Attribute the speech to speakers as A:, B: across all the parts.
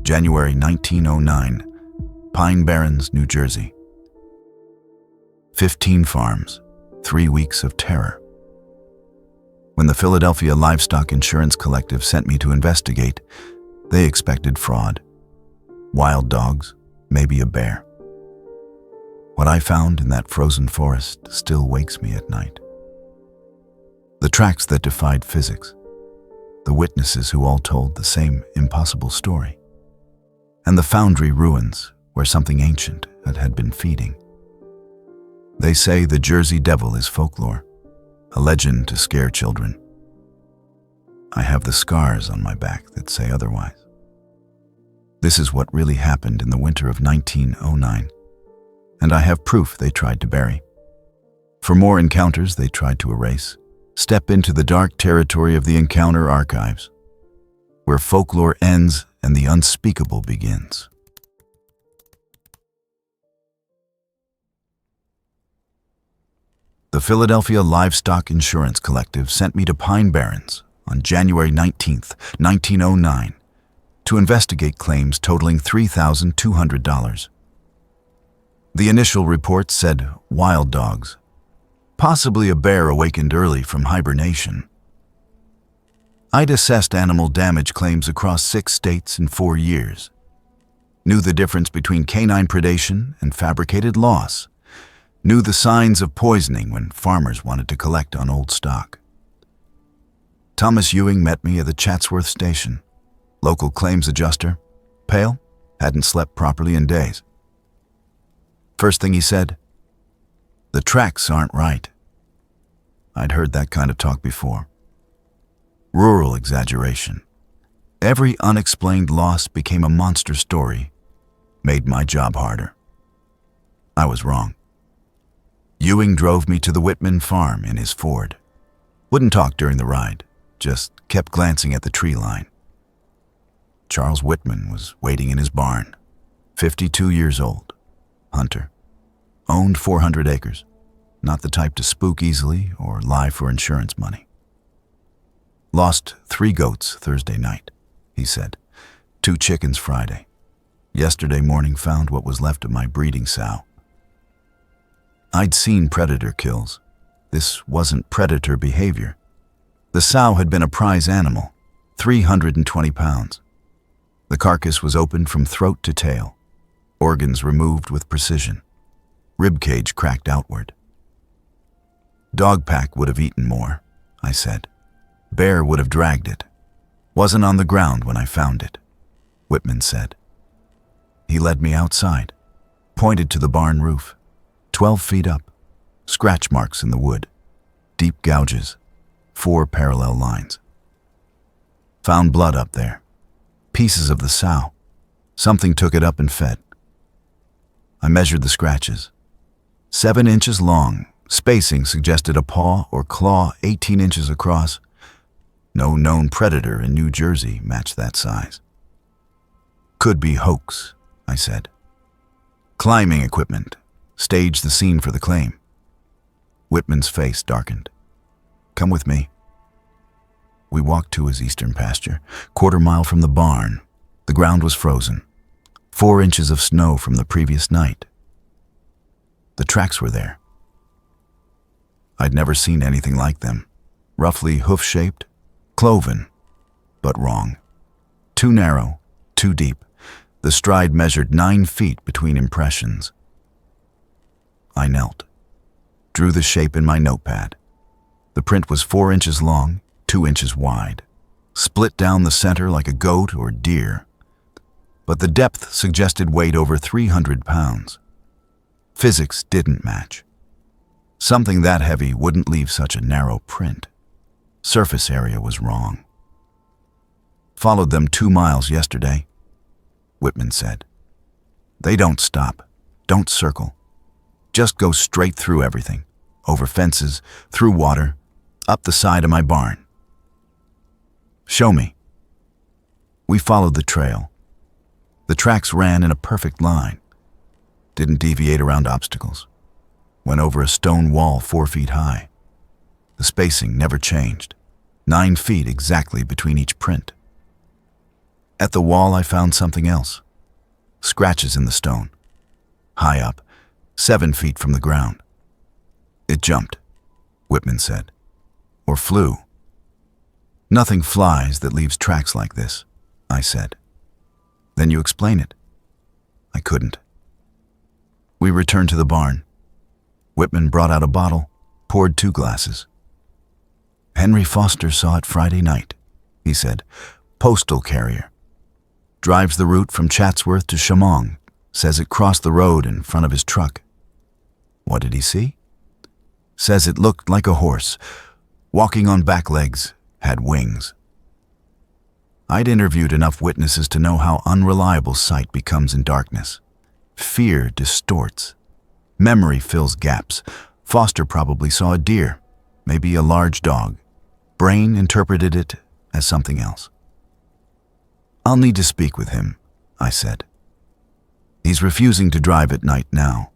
A: January 1909, Pine Barrens, New Jersey. 15 farms, 3 weeks of terror. When the Philadelphia Livestock Insurance Collective sent me to investigate, they expected fraud. Wild dogs, maybe a bear. What I found in that frozen forest still wakes me at night. The tracks that defied physics, the witnesses who all told the same impossible story, and the Foundry ruins where something ancient had been feeding. They say the Jersey Devil is folklore, a legend to scare children. I have the scars on my back that say otherwise. This is what really happened in the winter of 1909, and I have proof they tried to bury. For more encounters they tried to erase, step into the dark territory of the encounter archives, where folklore ends and the unspeakable begins. The Philadelphia Livestock Insurance Collective sent me to Pine Barrens on January 19, 1909, to investigate claims totaling $3,200. The initial report said wild dogs, possibly a bear awakened early from hibernation. I'd assessed animal damage claims across 6 states in 4 years, knew the difference between canine predation and fabricated loss, knew the signs of poisoning when farmers wanted to collect on old stock. Thomas Ewing met me at the Chatsworth station, local claims adjuster, pale, hadn't slept properly in days. First thing he said, "The tracks aren't right." I'd heard that kind of talk before. Rural exaggeration. Every unexplained loss became a monster story, made my job harder. I was wrong. Ewing drove me to the Whitman farm in his Ford. Wouldn't talk during the ride, just kept glancing at the tree line. Charles Whitman was waiting in his barn, 52 years old, hunter, owned 400 acres, not the type to spook easily or lie for insurance money. Lost 3 goats Thursday night, he said, 2 chickens Friday. Yesterday morning found what was left of my breeding sow. I'd seen predator kills. This wasn't predator behavior. The sow had been a prize animal, 320 pounds. The carcass was opened from throat to tail, organs removed with precision, rib cage cracked outward. Dog pack would have eaten more, I said. Bear would have dragged it. Wasn't on the ground when I found it, Whitman said. He led me outside, pointed to the barn roof, 12 feet up, scratch marks in the wood, deep gouges, 4 parallel lines. Found blood up there, pieces of the sow. Something took it up and fed. I measured the scratches. 7 inches long, spacing suggested a paw or claw 18 inches across. No known predator in New Jersey matched that size. Could be hoax, I said. Climbing equipment. Stage the scene for the claim. Whitman's face darkened. Come with me. We walked to his eastern pasture, 1/4 mile from the barn. The ground was frozen. 4 inches of snow from the previous night. The tracks were there. I'd never seen anything like them. Roughly hoof-shaped, cloven, but wrong. Too narrow, too deep. The stride measured 9 feet between impressions. I knelt, drew the shape in my notepad. The print was 4 inches long, 2 inches wide, split down the center like a goat or deer. But the depth suggested weight over 300 pounds. Physics didn't match. Something that heavy wouldn't leave such a narrow print. Surface area was wrong. Followed them 2 miles yesterday, Whitman said. They don't stop, don't circle. Just go straight through everything, over fences, through water, up the side of my barn. Show me. We followed the trail. The tracks ran in a perfect line. Didn't deviate around obstacles. Went over a stone wall 4 feet high. The spacing never changed. 9 feet exactly between each print. At the wall, I found something else. Scratches in the stone. High up, 7 feet from the ground. It jumped, Whitman said. Or flew. Nothing flies that leaves tracks like this, I said. Then you explain it. I couldn't. We returned to the barn. Whitman brought out a bottle, poured 2 glasses. Henry Foster saw it Friday night, he said. Postal carrier. Drives the route from Chatsworth to Shamong. Says it crossed the road in front of his truck. What did he see? Says it looked like a horse, walking on back legs, had wings. I'd interviewed enough witnesses to know how unreliable sight becomes in darkness. Fear distorts. Memory fills gaps. Foster probably saw a deer, maybe a large dog. Brain interpreted it as something else. I'll need to speak with him, I said. He's refusing to drive at night now.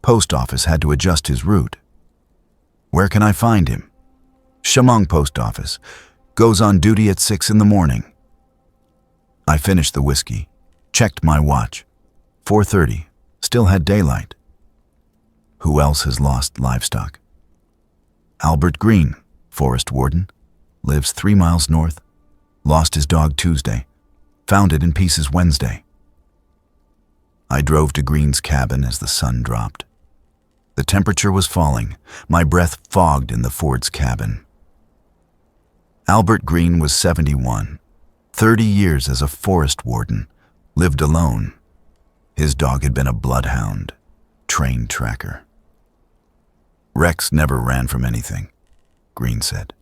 A: Post office had to adjust his route. Where can I find him? Shamong Post Office. Goes on duty at 6 in the morning. I finished the whiskey, checked my watch. 4:30, still had daylight. Who else has lost livestock? Albert Green, forest warden, lives 3 miles north. Lost his dog Tuesday, found it in pieces Wednesday. I drove to Green's cabin as the sun dropped. The temperature was falling, my breath fogged in the Ford's cabin. Albert Green was 71, 30 years as a forest warden, lived alone. His dog had been a bloodhound, trained tracker. Rex never ran from anything, Green said.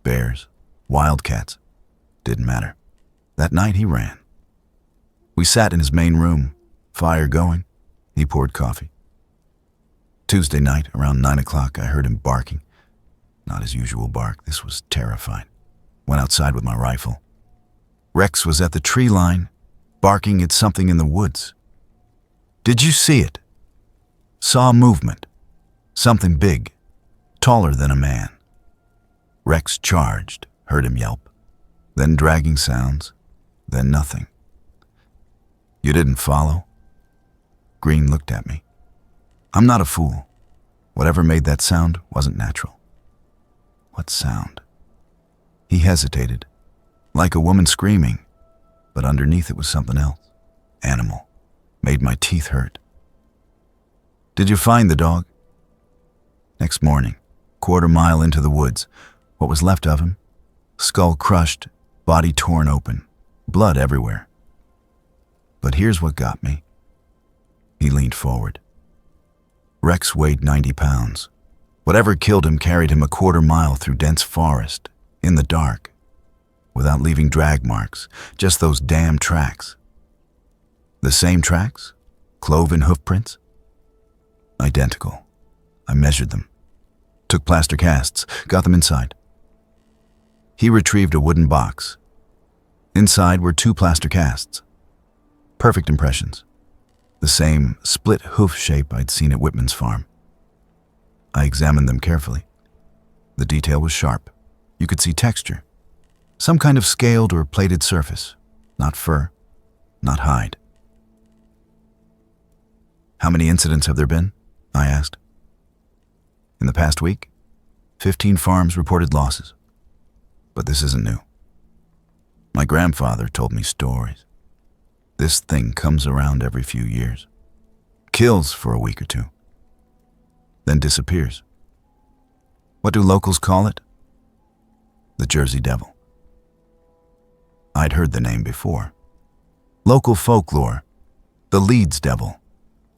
A: Bears, wildcats, didn't matter. That night he ran. We sat in his main room, fire going. He poured coffee. Tuesday night, around 9 o'clock, I heard him barking. Not his usual bark, this was terrifying. Went outside with my rifle. Rex was at the tree line, barking at something in the woods. Did you see it? Saw movement. Something big, taller than a man. Rex charged, heard him yelp. Then dragging sounds, then nothing. You didn't follow? Green looked at me. I'm not a fool. Whatever made that sound wasn't natural. What sound? He hesitated, like a woman screaming, but underneath it was something else. Animal. Made my teeth hurt. Did you find the dog? Next morning, 1/4 mile into the woods, what was left of him? Skull crushed, body torn open, blood everywhere. But here's what got me. He leaned forward. Rex weighed 90 pounds. Whatever killed him carried him 1/4 mile through dense forest, in the dark, without leaving drag marks, just those damn tracks. The same tracks? Cloven hoofprints? Identical. I measured them. Took plaster casts, got them inside. He retrieved a wooden box. Inside were 2 plaster casts. Perfect impressions. The same split hoof shape I'd seen at Whitman's farm. I examined them carefully. The detail was sharp. You could see texture. Some kind of scaled or plated surface. Not fur, not hide. How many incidents have there been? I asked. In the past week, 15 farms reported losses. But this isn't new. My grandfather told me stories. This thing comes around every few years. Kills for a week or 2. Then disappears. What do locals call it? The Jersey Devil. I'd heard the name before. Local folklore, the Leeds Devil.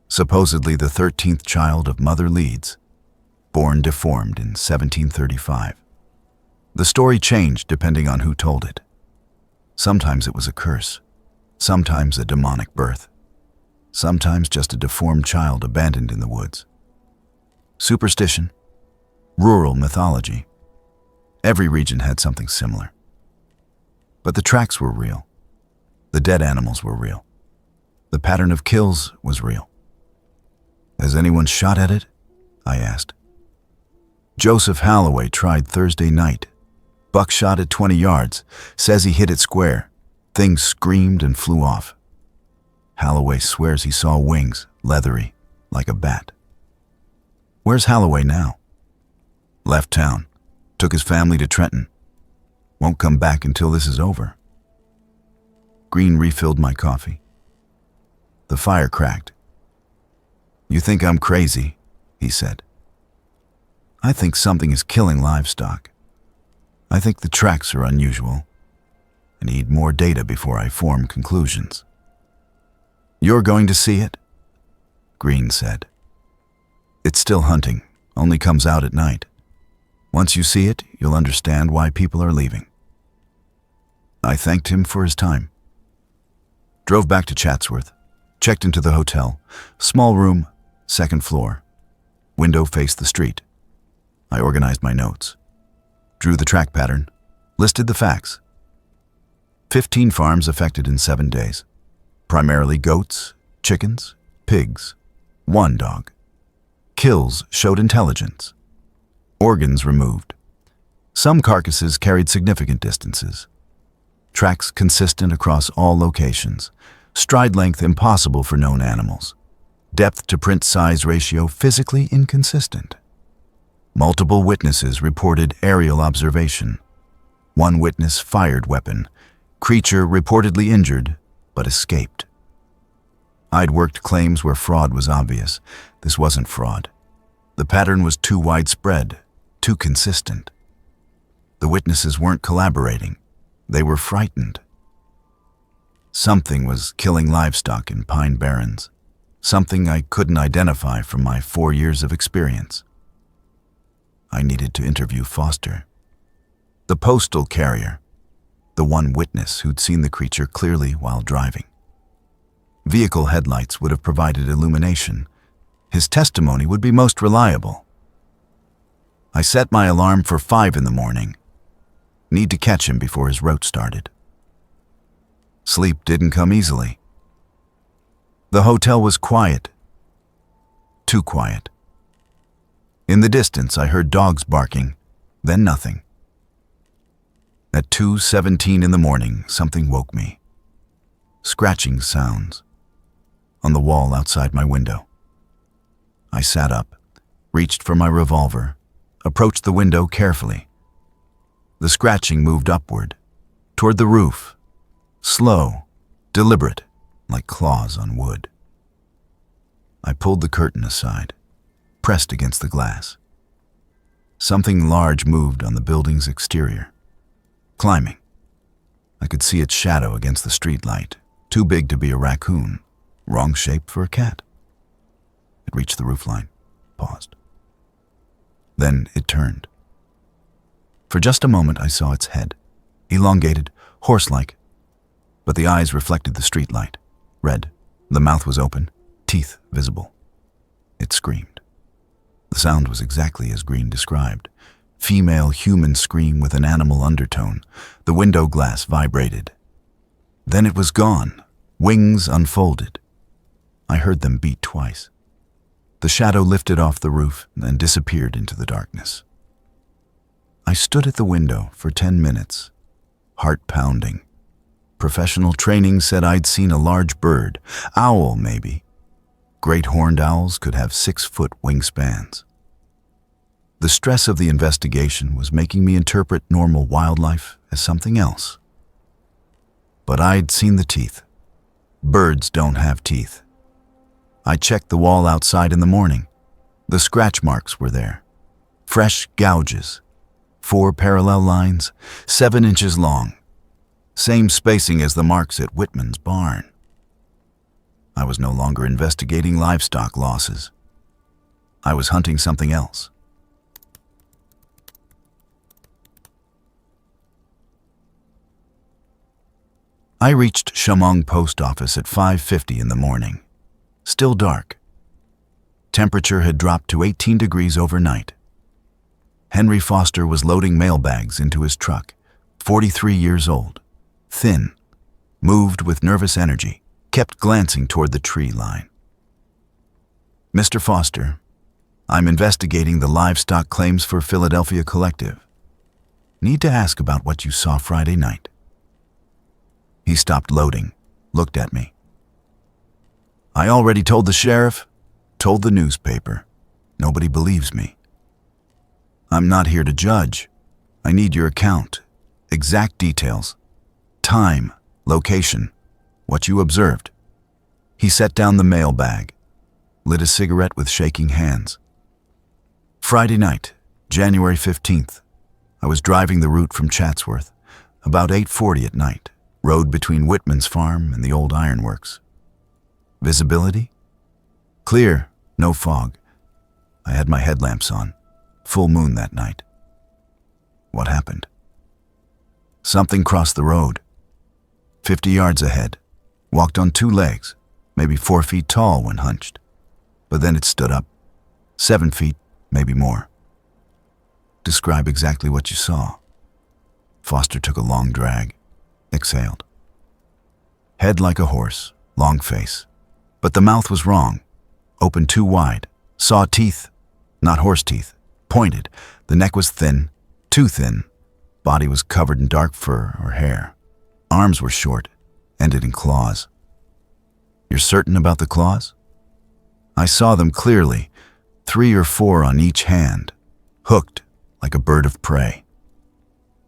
A: Supposedly the 13th child of Mother Leeds, born deformed in 1735. The story changed depending on who told it. Sometimes it was a curse, sometimes a demonic birth, sometimes just a deformed child abandoned in the woods. Superstition, rural mythology. Every region had something similar. But the tracks were real. The dead animals were real. The pattern of kills was real. Has anyone shot at it? I asked. Joseph Halloway tried Thursday night. Buckshot at 20 yards, says he hit it square. Things screamed and flew off. Holloway swears he saw wings, leathery, like a bat. Where's Holloway now? Left town. Took his family to Trenton. Won't come back until this is over. Green refilled my coffee. The fire cracked. You think I'm crazy, he said. I think something is killing livestock. I think the tracks are unusual. I need more data before I form conclusions. You're going to see it? Green said. It's still hunting, only comes out at night. Once you see it, you'll understand why people are leaving. I thanked him for his time. Drove back to Chatsworth, checked into the hotel, small room, second floor. Window faced the street. I organized my notes, drew the track pattern, listed the facts. 15 farms affected in 7 days. Primarily goats, chickens, pigs, 1 dog. Kills showed intelligence. Organs removed. Some carcasses carried significant distances. Tracks consistent across all locations. Stride length impossible for known animals. Depth to print size ratio physically inconsistent. Multiple witnesses reported aerial observation. 1 witness fired weapon. Creature reportedly injured, but escaped. I'd worked claims where fraud was obvious. This wasn't fraud. The pattern was too widespread, too consistent. The witnesses weren't collaborating. They were frightened. Something was killing livestock in Pine Barrens. Something I couldn't identify from my 4 years of experience. I needed to interview Foster. The postal carrier. The one witness who'd seen the creature clearly while driving. Vehicle headlights would have provided illumination. His testimony would be most reliable. I set my alarm for 5 in the morning. Need to catch him before his route started. Sleep didn't come easily. The hotel was quiet. Too quiet. In the distance, I heard dogs barking, then nothing. At 2:17 in the morning, something woke me. Scratching sounds on the wall outside my window. I sat up, reached for my revolver, approached the window carefully. The scratching moved upward, toward the roof, slow, deliberate, like claws on wood. I pulled the curtain aside, pressed against the glass. Something large moved on the building's exterior, climbing. I could see its shadow against the streetlight, too big to be a raccoon, wrong shape for a cat. It reached the roofline, paused. Then it turned. For just a moment I saw its head, elongated, horse-like, but the eyes reflected the streetlight, red. The mouth was open, teeth visible. It screamed. The sound was exactly as Green described. Female human scream with an animal undertone. The window glass vibrated. Then it was gone, wings unfolded. I heard them beat twice. The shadow lifted off the roof and disappeared into the darkness. I stood at the window for 10 minutes, heart pounding. Professional training said I'd seen a large bird, owl maybe. Great horned owls could have 6-foot wingspans. The stress of the investigation was making me interpret normal wildlife as something else. But I'd seen the teeth. Birds don't have teeth. I checked the wall outside in the morning. The scratch marks were there. Fresh gouges. 4 parallel lines, 7 inches long. Same spacing as the marks at Whitman's barn. I was no longer investigating livestock losses. I was hunting something else. I reached Shamong Post Office at 5:50 in the morning. Still dark. Temperature had dropped to 18 degrees overnight. Henry Foster was loading mail bags into his truck, 43 years old, thin, moved with nervous energy, kept glancing toward the tree line. Mr. Foster, I'm investigating the livestock claims for Philadelphia Collective. Need to ask about what you saw Friday night. He stopped loading, looked at me. I already told the sheriff, told the newspaper. Nobody believes me. I'm not here to judge. I need your account, exact details, time, location, what you observed. He set down the mail bag, lit a cigarette with shaking hands. Friday night, January 15th. I was driving the route from Chatsworth, about 8:40 at night, road between Whitman's farm and the old ironworks. Visibility? Clear, no fog. I had my headlamps on, full moon that night. What happened? Something crossed the road. 50 yards ahead, walked on 2 legs, maybe 4 feet tall when hunched. But then it stood up, 7 feet, maybe more. Describe exactly what you saw. Foster took a long drag, exhaled. Head like a horse, long face. But the mouth was wrong, open too wide. Saw teeth, not horse teeth, pointed. The neck was thin, too thin. Body was covered in dark fur or hair. Arms were short, ended in claws. You're certain about the claws? I saw them clearly, 3 or 4 on each hand, hooked like a bird of prey.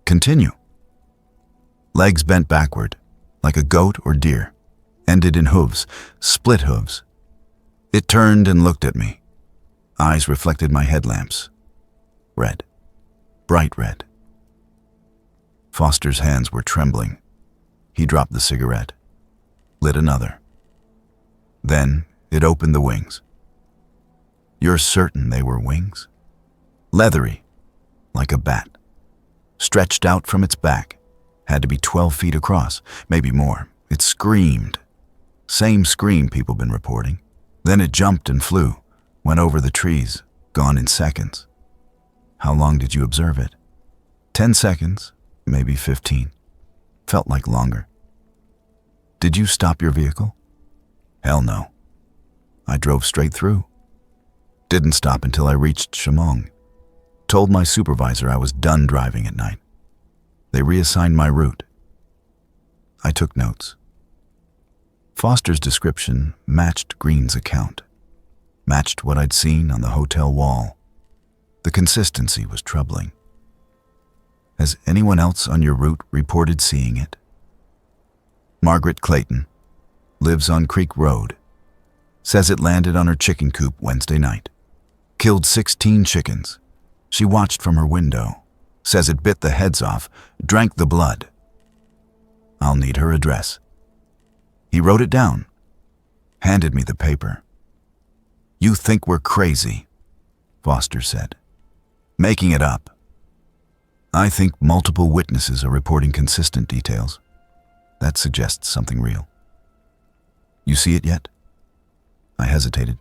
A: Continue. Legs bent backward, like a goat or deer, ended in hooves, split hooves. It turned and looked at me. Eyes reflected my headlamps. Red. Bright red. Foster's hands were trembling. He dropped the cigarette, lit another. Then it opened the wings. You're certain they were wings? Leathery, like a bat. Stretched out from its back. Had to be 12 feet across, maybe more. It screamed. Same scream people been reporting. Then it jumped and flew, went over the trees, gone in seconds. How long did you observe it? 10 seconds, maybe 15. Felt like longer. Did you stop your vehicle? Hell no. I drove straight through. Didn't stop until I reached Chemung. Told my supervisor I was done driving at night. They reassigned my route. I took notes. Foster's description matched Green's account. Matched what I'd seen on the hotel wall. The consistency was troubling. Has anyone else on your route reported seeing it? Margaret Clayton. Lives on Creek Road. Says it landed on her chicken coop Wednesday night. Killed 16 chickens. She watched from her window. Says it bit the heads off, drank the blood. I'll need her address. He wrote it down. Handed me the paper. You think we're crazy, Foster said. Making it up. I think multiple witnesses are reporting consistent details. That suggests something real. You see it yet? I hesitated.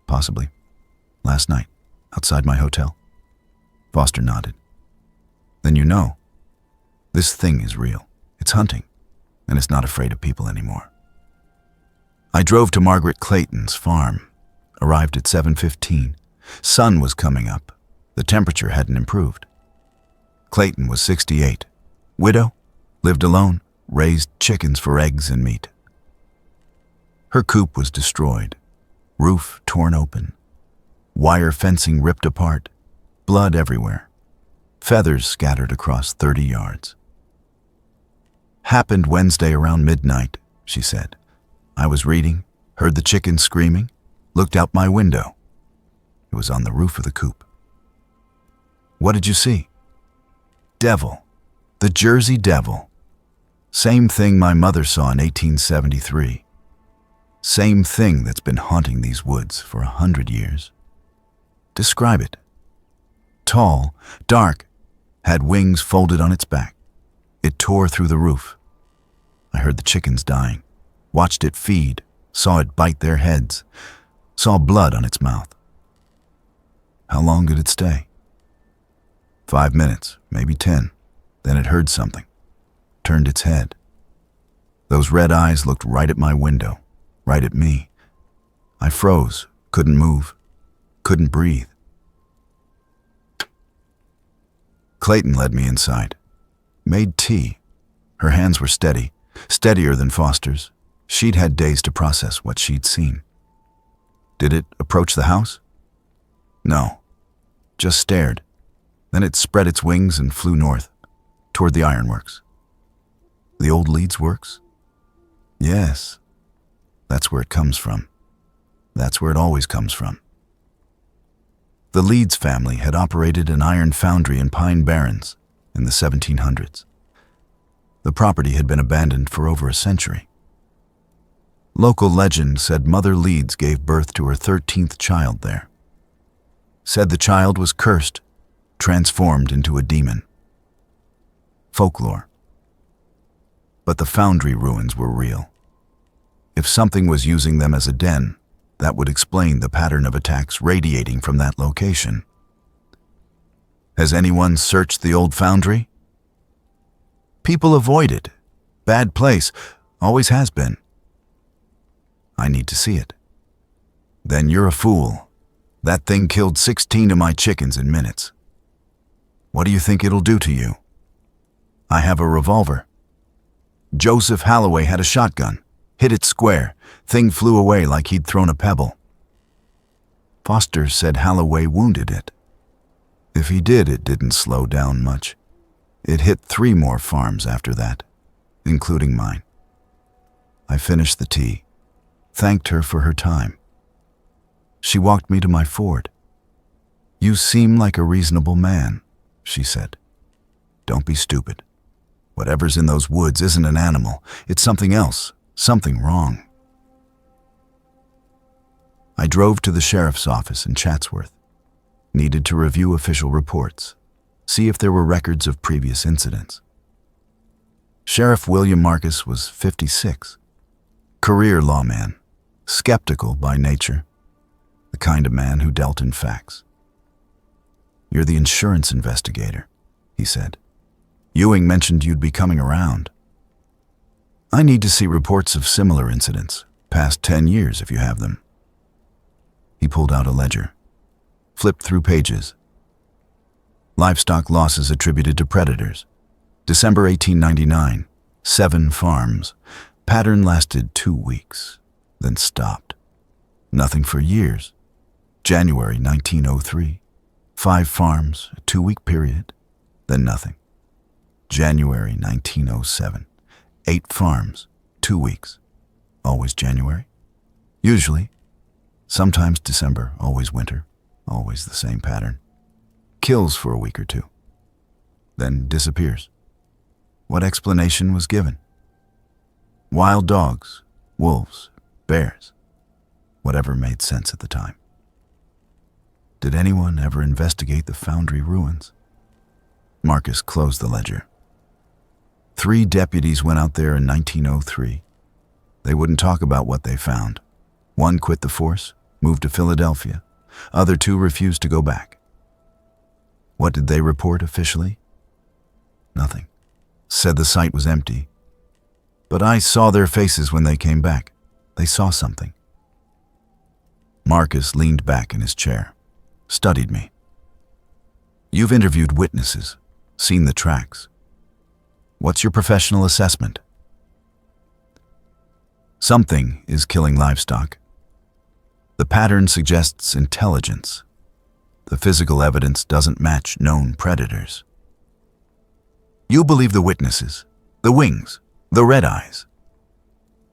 A: Possibly. Last night, outside my hotel. Foster nodded. Then you know. This thing is real. It's hunting, and it's not afraid of people anymore. I drove to Margaret Clayton's farm. Arrived at 7:15. Sun was coming up. The temperature hadn't improved. Clayton was 68. Widow, lived alone, raised chickens for eggs and meat. Her coop was destroyed. Roof torn open. Wire fencing ripped apart. Blood everywhere. Feathers scattered across 30 yards. Happened Wednesday around midnight, she said. I was reading, heard the chickens screaming, looked out my window. It was on the roof of the coop. What did you see? Devil. The Jersey Devil. Same thing my mother saw in 1873. Same thing that's been haunting these woods for 100 years. Describe it. Tall, dark, had wings folded on its back. It tore through the roof. I heard the chickens dying, watched it feed, saw it bite their heads, saw blood on its mouth. How long did it stay? 5 minutes, maybe 10. Then it heard something, turned its head. Those red eyes looked right at my window, right at me. I froze, couldn't move, couldn't breathe. Clayton led me inside. Made tea. Her hands were steady. steadier than Foster's. She'd had days to process what she'd seen. Did it approach the house? No, just stared. Then it spread its wings and flew north, toward the ironworks. The old Leeds works? Yes, that's where it comes from. That's where it always comes from. The Leeds family had operated an iron foundry in Barrens in the 1700s. The property had been abandoned for over a century. Local legend said Mother Leeds gave birth to her 13th child there. Said the child was cursed, transformed into a demon. Folklore. But the foundry ruins were real. If something was using them as a den, that would explain the pattern of attacks radiating from that location. Has anyone searched the old foundry? People avoid it. Bad place. Always has been. I need to see it. Then you're a fool. That thing killed 16 of my chickens in minutes. What do you think it'll do to you? I have a revolver. Joseph Halloway had a shotgun. Hit it square. Thing flew away like he'd thrown a pebble. Foster said Halloway wounded it. If he did, it didn't slow down much. It hit 3 more farms after that, including mine. I finished the tea, thanked her for her time. She walked me to my Ford. You seem like a reasonable man, she said. Don't be stupid. Whatever's in those woods isn't an animal. It's something else, something wrong. I drove to the sheriff's office in Chatsworth. Needed to review official reports, see if there were records of previous incidents. Sheriff William Marcus was 56. Career lawman, skeptical by nature, the kind of man who dealt in facts. You're the insurance investigator, he said. Ewing mentioned you'd be coming around. I need to see reports of similar incidents, past 10 years if you have them. He pulled out a ledger, flipped through pages. Livestock losses attributed to predators. December 1899, 7 farms. Pattern lasted 2 weeks, then stopped. Nothing for years. January 1903, 5 farms, a 2-week period, then nothing. January 1907, 8 farms, 2 weeks. Always January. Usually. Sometimes December, always winter, always the same pattern. Kills for a week or 2, then disappears. What explanation was given? Wild dogs, wolves, bears, whatever made sense at the time. Did anyone ever investigate the foundry ruins? Marcus closed the ledger. 3 deputies went out there in 1903. They wouldn't talk about what they found. 1 quit the force, moved to Philadelphia. Other 2 refused to go back. What did they report officially? Nothing. Said the site was empty. But I saw their faces when they came back. They saw something. Marcus leaned back in his chair, studied me. You've interviewed witnesses, seen the tracks. What's your professional assessment? Something is killing livestock. The pattern suggests intelligence. The physical evidence doesn't match known predators. You believe the witnesses, the wings, the red eyes.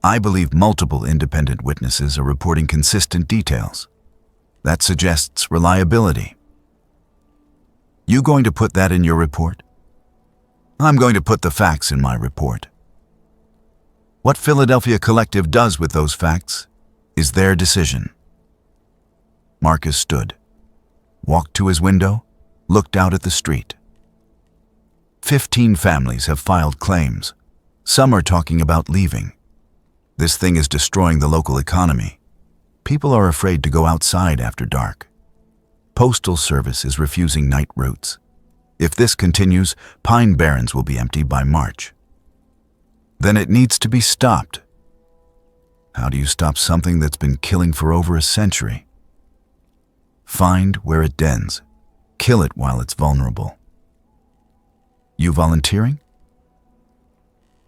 A: I believe multiple independent witnesses are reporting consistent details. That suggests reliability. You going to put that in your report? I'm going to put the facts in my report. What Philadelphia Collective does with those facts is their decision. Marcus stood, walked to his window, looked out at the street. 15 families have filed claims. Some are talking about leaving. This thing is destroying the local economy. People are afraid to go outside after dark. Postal Service is refusing night routes. If this continues, Barrens will be empty by March. Then it needs to be stopped. How do you stop something that's been killing for over a century? Find where it dens. Kill it while it's vulnerable. You volunteering?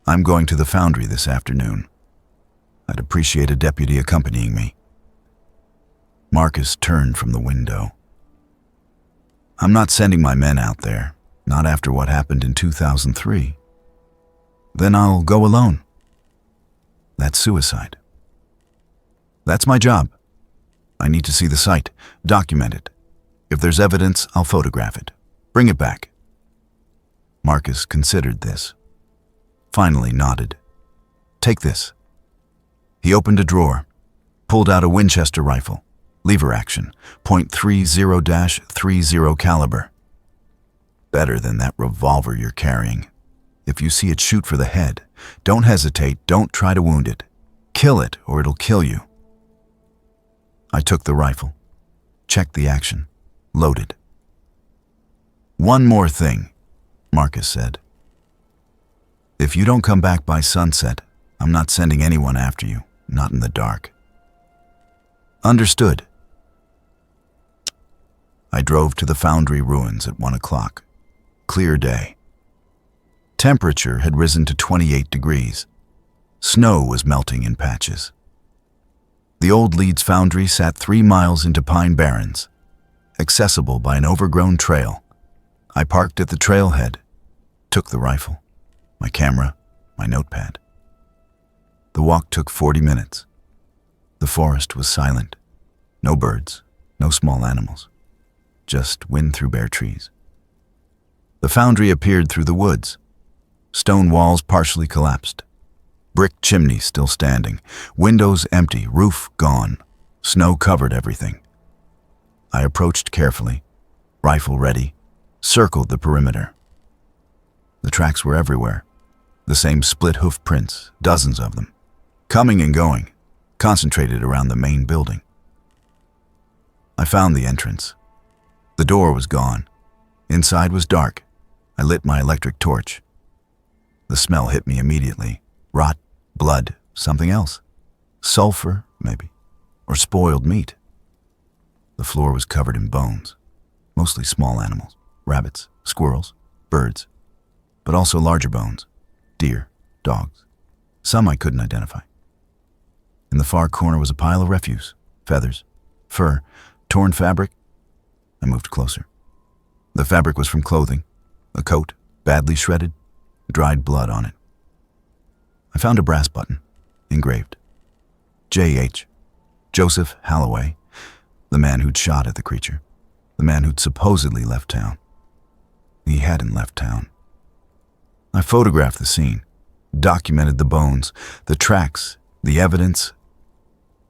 A: I'm going to the Foundry this afternoon. I'd appreciate a deputy accompanying me. Marcus turned from the window. I'm not sending my men out there, not after what happened in 2003. Then I'll go alone. That's suicide. That's my job. I need to see the site, document it. If there's evidence, I'll photograph it. Bring it back. Marcus considered this. Finally nodded. Take this. He opened a drawer, pulled out a Winchester rifle, lever action, .30-30 caliber. Better than that revolver you're carrying. If you see it shoot for the head, don't hesitate, don't try to wound it. Kill it or it'll kill you. I took the rifle, checked the action, loaded. One more thing, Marcus said. If you don't come back by sunset, I'm not sending anyone after you, not in the dark. Understood. I drove to the Foundry ruins at 1 o'clock. Clear day. Temperature had risen to 28 degrees. Snow was melting in patches. The old Leeds Foundry sat 3 miles into pine barrens, accessible by an overgrown trail. I parked at the trailhead, took the rifle, my camera, my notepad. The walk took 40 minutes. The forest was silent. No birds, no small animals, just wind through bare trees. The Foundry appeared through the woods. Stone walls partially collapsed. Brick chimneys still standing, windows empty, roof gone. Snow covered everything. I approached carefully, rifle ready, circled the perimeter. The tracks were everywhere. The same split hoof prints, dozens of them, coming and going, concentrated around the main building. I found the entrance. The door was gone. Inside was dark. I lit my electric torch. The smell hit me immediately. Rot, blood, something else. Sulfur, maybe, or spoiled meat. The floor was covered in bones, mostly small animals, rabbits, squirrels, birds, but also larger bones, deer, dogs. Some I couldn't identify. In the far corner was a pile of refuse, feathers, fur, torn fabric. I moved closer. The fabric was from clothing, a coat, badly shredded, dried blood on it. I found a brass button, engraved. J.H., Joseph Halloway, the man who'd shot at the creature, the man who'd supposedly left town. He hadn't left town. I photographed the scene, documented the bones, the tracks, the evidence.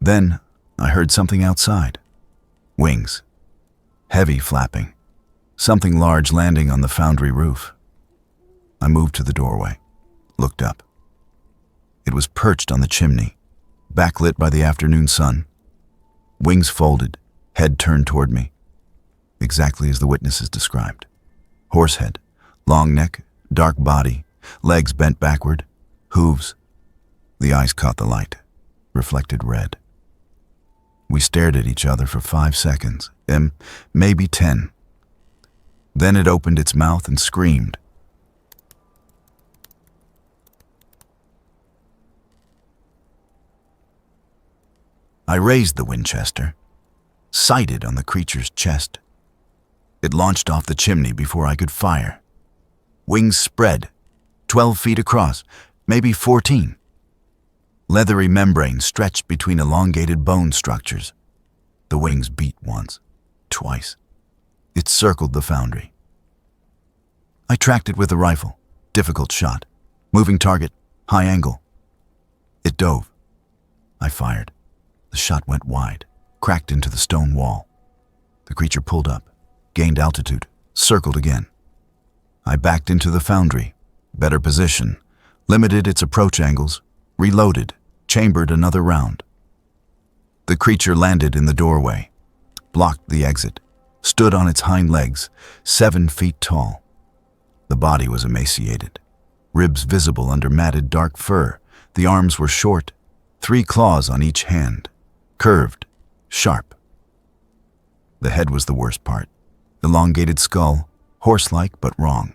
A: Then I heard something outside. Wings. Heavy flapping. Something large landing on the Foundry roof. I moved to the doorway, looked up. It was perched on the chimney, backlit by the afternoon sun. Wings folded, head turned toward me, exactly as the witnesses described. Horse head, long neck, dark body, legs bent backward, hooves. The eyes caught the light, reflected red. We stared at each other for 5 seconds, maybe 10. Then it opened its mouth and screamed. I raised the Winchester, sighted on the creature's chest. It launched off the chimney before I could fire. Wings spread, 12 feet across, maybe 14. Leathery membrane stretched between elongated bone structures. The wings beat once, twice. It circled the Foundry. I tracked it with a rifle, difficult shot, moving target, high angle. It dove. I fired. The shot went wide, cracked into the stone wall. The creature pulled up, gained altitude, circled again. I backed into the Foundry, better position, limited its approach angles, reloaded, chambered another round. The creature landed in the doorway, blocked the exit, stood on its hind legs, 7 feet tall. The body was emaciated, ribs visible under matted dark fur. The arms were short, 3 claws on each hand, curved, sharp. The head was the worst part. Elongated skull, horse-like but wrong.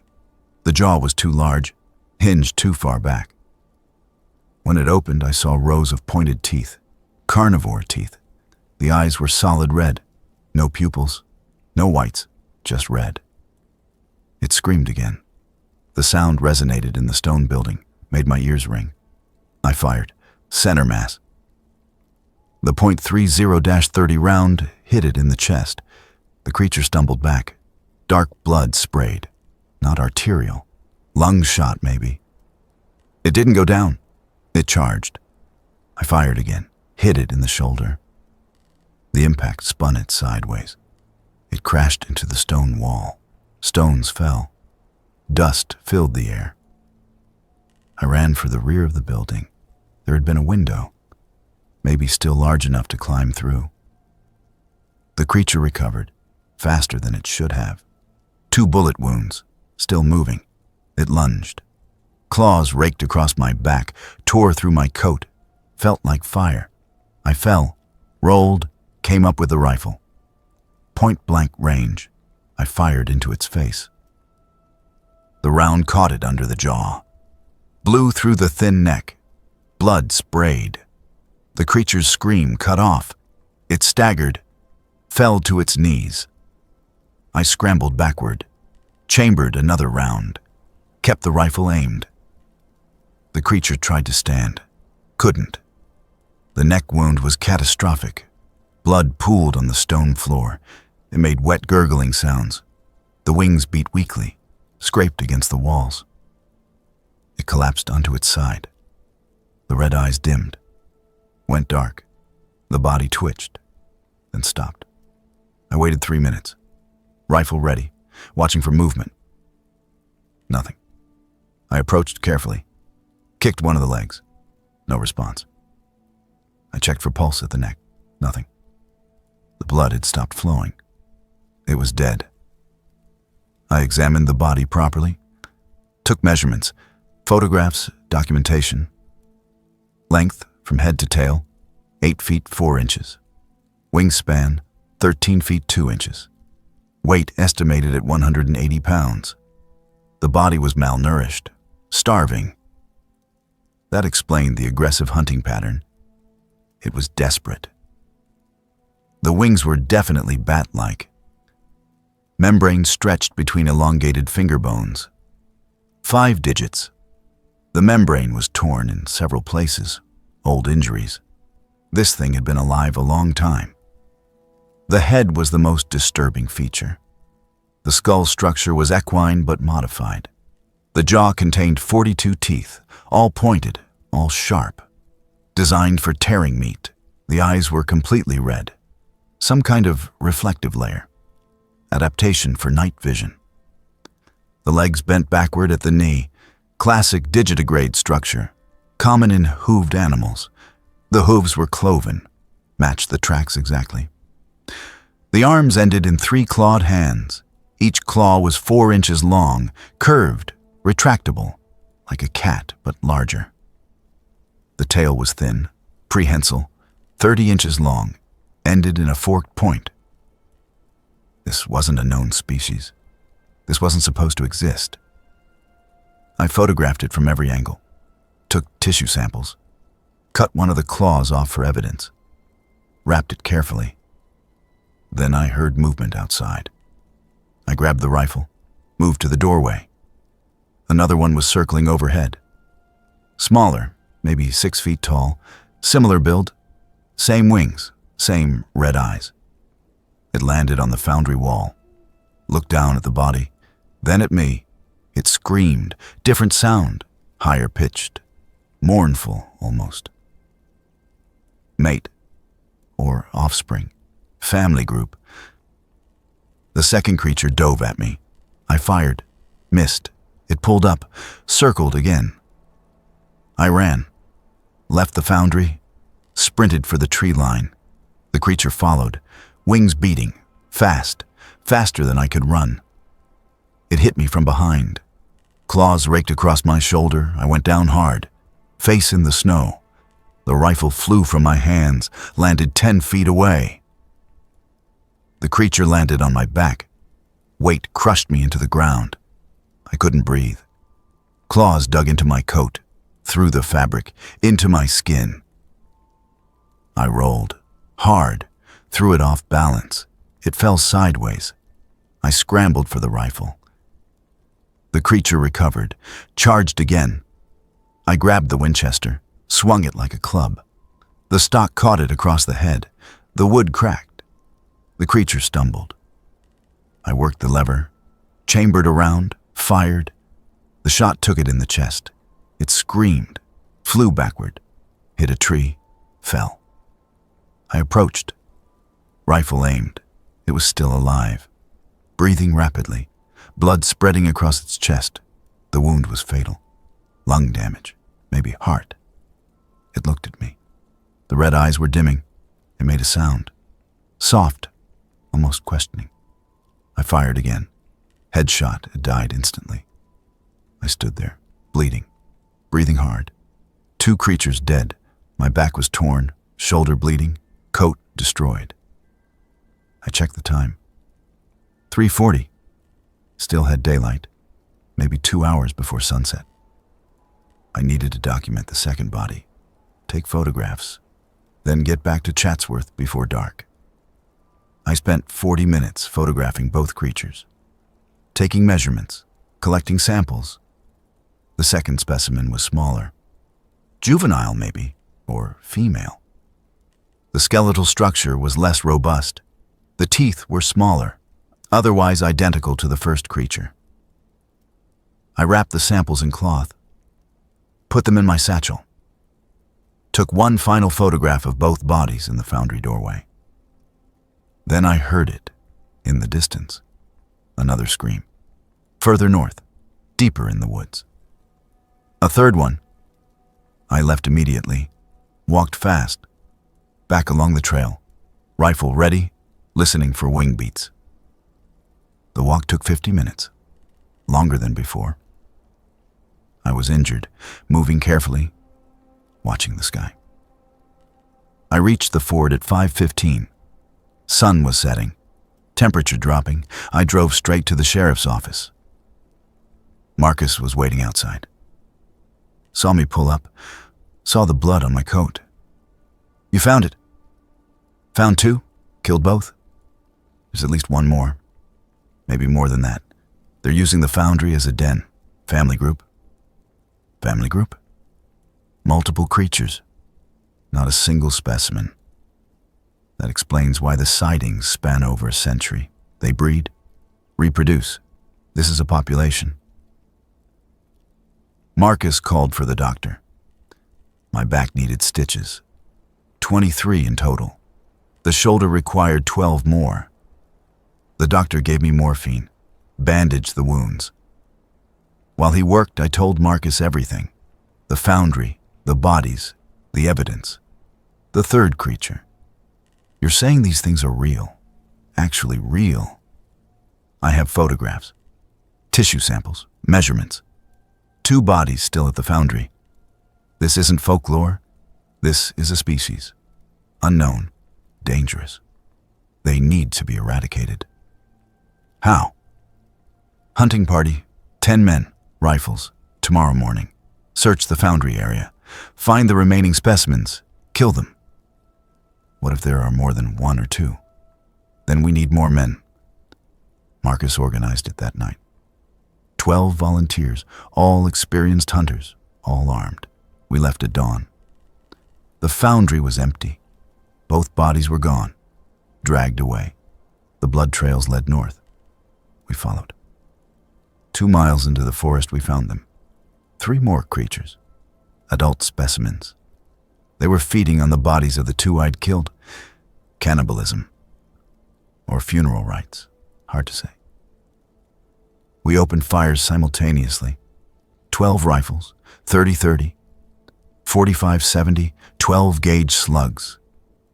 A: The jaw was too large, hinged too far back. When it opened, I saw rows of pointed teeth, carnivore teeth. The eyes were solid red, no pupils, no whites, just red. It screamed again. The sound resonated in the stone building, made my ears ring. I fired, center mass. The .30-30 round hit it in the chest. The creature stumbled back. Dark blood sprayed. Not arterial. Lung shot, maybe. It didn't go down. It charged. I fired again, hit it in the shoulder. The impact spun it sideways. It crashed into the stone wall. Stones fell. Dust filled the air. I ran for the rear of the building. There had been a window, maybe still large enough to climb through. The creature recovered, faster than it should have. 2 bullet wounds, still moving. It lunged. Claws raked across my back, tore through my coat, felt like fire. I fell, rolled, came up with the rifle. Point-blank range. I fired into its face. The round caught it under the jaw, blew through the thin neck. Blood sprayed. The creature's scream cut off. It staggered, fell to its knees. I scrambled backward, chambered another round, kept the rifle aimed. The creature tried to stand, couldn't. The neck wound was catastrophic. Blood pooled on the stone floor. It made wet gurgling sounds. The wings beat weakly, scraped against the walls. It collapsed onto its side. The red eyes dimmed, went dark. The body twitched, then stopped. I waited 3 minutes, rifle ready, watching for movement. Nothing. I approached carefully, kicked one of the legs. No response. I checked for pulse at the neck. Nothing. The blood had stopped flowing. It was dead. I examined the body properly, took measurements, photographs, documentation. Length from head to tail, 8 feet 4 inches. Wingspan, 13 feet 2 inches. Weight estimated at 180 pounds. The body was malnourished, starving. That explained the aggressive hunting pattern. It was desperate. The wings were definitely bat-like. Membrane stretched between elongated finger bones. 5 digits. The membrane was torn in several places, old injuries. This thing had been alive a long time. The head was the most disturbing feature. The skull structure was equine but modified. The jaw contained 42 teeth, all pointed, all sharp. Designed for tearing meat, the eyes were completely red. Some kind of reflective layer. Adaptation for night vision. The legs bent backward at the knee. Classic digitigrade structure, common in hooved animals. The hooves were cloven, matched the tracks exactly. The arms ended in 3 clawed hands. Each claw was 4 inches long, curved, retractable, like a cat but larger. The tail was thin, prehensile, 30 inches long, ended in a forked point. This wasn't a known species. This wasn't supposed to exist. I photographed it from every angle, took tissue samples, cut one of the claws off for evidence, wrapped it carefully. Then I heard movement outside. I grabbed the rifle, moved to the doorway. Another one was circling overhead. Smaller, maybe 6 feet tall, similar build, same wings, same red eyes. It landed on the foundry wall, looked down at the body, then at me. It screamed, different sound, higher pitched, mournful almost. Mate, or offspring, family group. The second creature dove at me. I fired, missed. It pulled up, circled again. I ran, left the foundry, sprinted for the tree line. The creature followed, wings beating, fast, faster than I could run. It hit me from behind. Claws raked across my shoulder. I went down hard, face in the snow. The rifle flew from my hands, landed 10 feet away. The creature landed on my back. Weight crushed me into the ground. I couldn't breathe. Claws dug into my coat, through the fabric, into my skin. I rolled, hard, threw it off balance. It fell sideways. I scrambled for the rifle. The creature recovered, charged again. I grabbed the Winchester, swung it like a club. The stock caught it across the head. The wood cracked. The creature stumbled. I worked the lever, chambered around, fired. The shot took it in the chest. It screamed, flew backward, hit a tree, fell. I approached. Rifle aimed. It was still alive, breathing rapidly, blood spreading across its chest. The wound was fatal. Lung damage, maybe heart. It looked at me. The red eyes were dimming. It made a sound. Soft, almost questioning. I fired again. Headshot, it died instantly. I stood there, bleeding, breathing hard. 2 creatures dead. My back was torn, shoulder bleeding, coat destroyed. I checked the time. 3:40. Still had daylight, maybe 2 hours before sunset. I needed to document the second body, take photographs, then get back to Chatsworth before dark. I spent 40 minutes photographing both creatures, taking measurements, collecting samples. The second specimen was smaller. Juvenile, maybe, or female. The skeletal structure was less robust. The teeth were smaller, otherwise identical to the first creature. I wrapped the samples in cloth, put them in my satchel, took one final photograph of both bodies in the foundry doorway. Then I heard it, in the distance, another scream. Further north, deeper in the woods. A third one. I left immediately, walked fast, back along the trail, rifle ready, listening for wing beats. The walk took 50 minutes, longer than before. I was injured, moving carefully, watching the sky. I reached the ford at 5:15. Sun was setting, temperature dropping. I drove straight to the sheriff's office. Marcus was waiting outside. Saw me pull up, saw the blood on my coat. "You found it?" "Found 2, killed both. There's at least one more, maybe more than that. They're using the foundry as a den. Family group." "Family group?" "Multiple creatures, not a single specimen. That explains why the sightings span over a century. They breed, reproduce. This is a population." Marcus called for the doctor. My back needed stitches, 23 in total. The shoulder required 12 more. The doctor gave me morphine, bandaged the wounds. While he worked, I told Marcus everything. The foundry, the bodies, the evidence. The third creature. "You're saying these things are real, actually real." "I have photographs, tissue samples, measurements. 2 bodies still at the foundry. This isn't folklore. This is a species. Unknown, dangerous. They need to be eradicated." "How?" "Hunting party, 10 men, rifles, tomorrow morning. Search the foundry area. Find the remaining specimens. Kill them." "What if there are more than 1 or 2? Then we need more men." Marcus organized it that night. 12 volunteers, all experienced hunters, all armed. We left at dawn. The foundry was empty. Both bodies were gone, dragged away. The blood trails led north. We followed. 2 miles into the forest, we found them. 3 more creatures, adult specimens. They were feeding on the bodies of the 2 I'd killed. Cannibalism. Or funeral rites. Hard to say. We opened fires simultaneously. 12 rifles, 30-30, 45-70, 12-gauge slugs.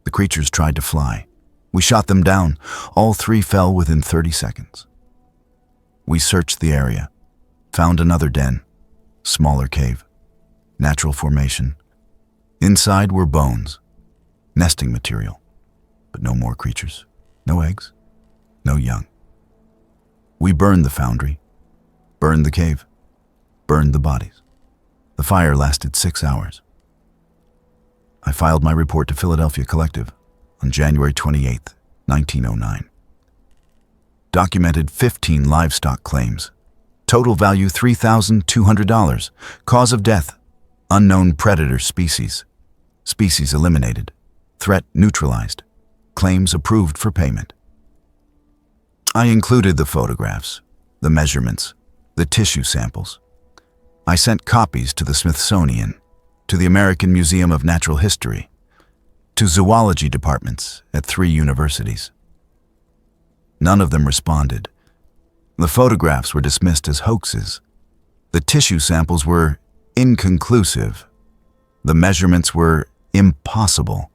A: The creatures tried to fly. We shot them down. All 3 fell within 30 seconds. We searched the area, found another den, smaller cave, natural formation. Inside were bones, nesting material, but no more creatures, no eggs, no young. We burned the foundry, burned the cave, burned the bodies. The fire lasted 6 hours. I filed my report to Philadelphia Collective on January 28, 1909. Documented 15 livestock claims. Total value $3,200. Cause of death, unknown predator species. Species eliminated. Threat neutralized. Claims approved for payment. I included the photographs, the measurements, the tissue samples. I sent copies to the Smithsonian, to the American Museum of Natural History, to zoology departments at 3 universities. None of them responded. The photographs were dismissed as hoaxes. The tissue samples were inconclusive. The measurements were impossible.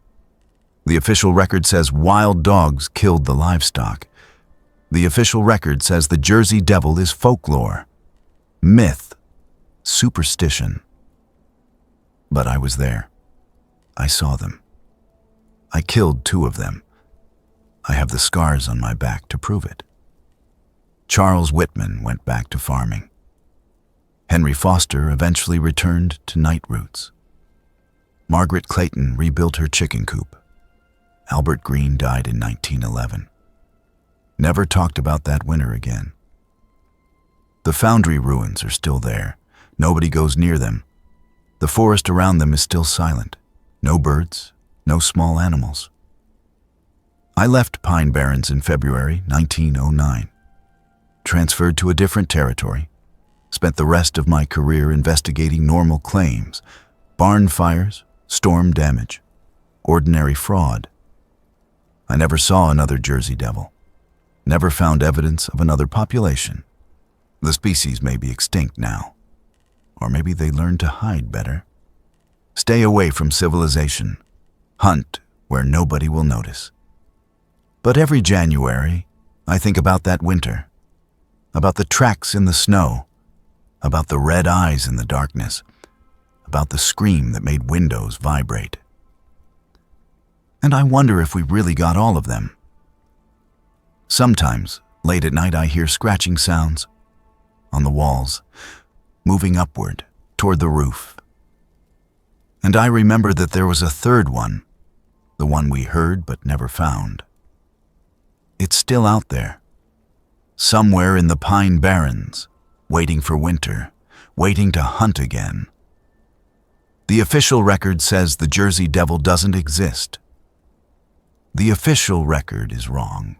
A: The official record says wild dogs killed the livestock. The official record says the Jersey Devil is folklore, myth, superstition. But I was there. I saw them. I killed 2 of them. I have the scars on my back to prove it. Charles Whitman went back to farming. Henry Foster eventually returned to night roots. Margaret Clayton rebuilt her chicken coop. Albert Green died in 1911. Never talked about that winter again. The Foundry ruins are still there. Nobody goes near them. The forest around them is still silent. No birds, no small animals. I left Pine Barrens in February 1909. Transferred to a different territory. Spent the rest of my career investigating normal claims, barn fires, storm damage, ordinary fraud. I never saw another Jersey Devil. Never found evidence of another population. The species may be extinct now. Or maybe they learned to hide better. Stay away from civilization. Hunt where nobody will notice. But every January, I think about that winter. About the tracks in the snow. About the red eyes in the darkness. About the scream that made windows vibrate. And I wonder if we really got all of them. Sometimes, late at night, I hear scratching sounds on the walls, moving upward toward the roof. And I remember that there was a third one, the one we heard but never found. It's still out there, somewhere in the Pine Barrens, waiting for winter, waiting to hunt again. The official record says the Jersey Devil doesn't exist. The official record is wrong.